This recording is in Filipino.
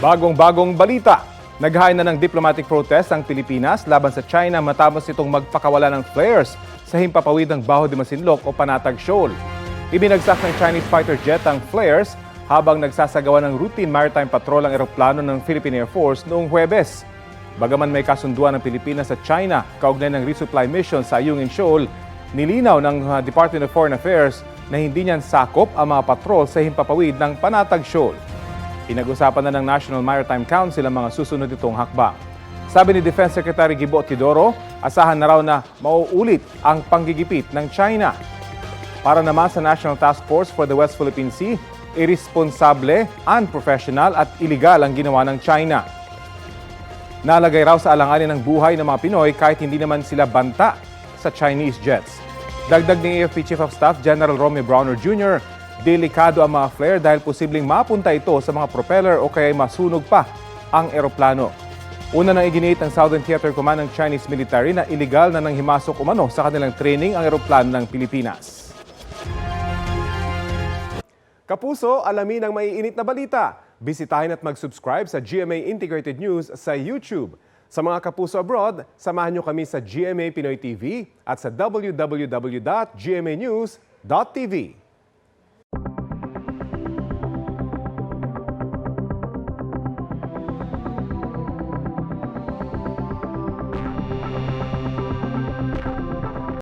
Bagong-bagong balita. Naghain na ng diplomatic protest ang Pilipinas laban sa China matapos itong magpakawala ng flares sa himpapawid ng Baho de Masinloc o Panatag Shoal. Ibinagsak ng Chinese fighter jet ang flares habang nagsasagawa ng routine maritime patrol ang eroplano ng Philippine Air Force noong Huwebes. Bagaman may kasunduan ng Pilipinas at China kaugnay ng resupply mission sa Ayungin Shoal, nilinaw ng Department of Foreign Affairs na hindi niyan sakop ang mga patrol sa himpapawid ng Panatag Shoal. Pinag-usapan na ng National Maritime Council ang mga susunod itong hakbang. Sabi ni Defense Secretary Gibo Teodoro, asahan na raw na mauulit ang panggigipit ng China. Para naman sa National Task Force for the West Philippine Sea, irresponsable, unprofessional at iligal ang ginawa ng China. Nalagay raw sa alanganin ng buhay ng mga Pinoy kahit hindi naman sila banta sa Chinese jets. Dagdag ni AFP Chief of Staff General Romeo Browner Jr., delikado ang mga flare dahil posibleng mapunta ito sa mga propeller o kaya masunog pa ang eroplano. Una nang iginiit ng Southern Theater Command ng Chinese military na iligal na nang himasok umano sa kanilang training ang eroplano ng Pilipinas. Kapuso, alamin ang maiinit na balita. Bisitahin at mag-subscribe sa GMA Integrated News sa YouTube. Sa mga kapuso abroad, samahan nyo kami sa GMA Pinoy TV at sa www.gmanews.tv.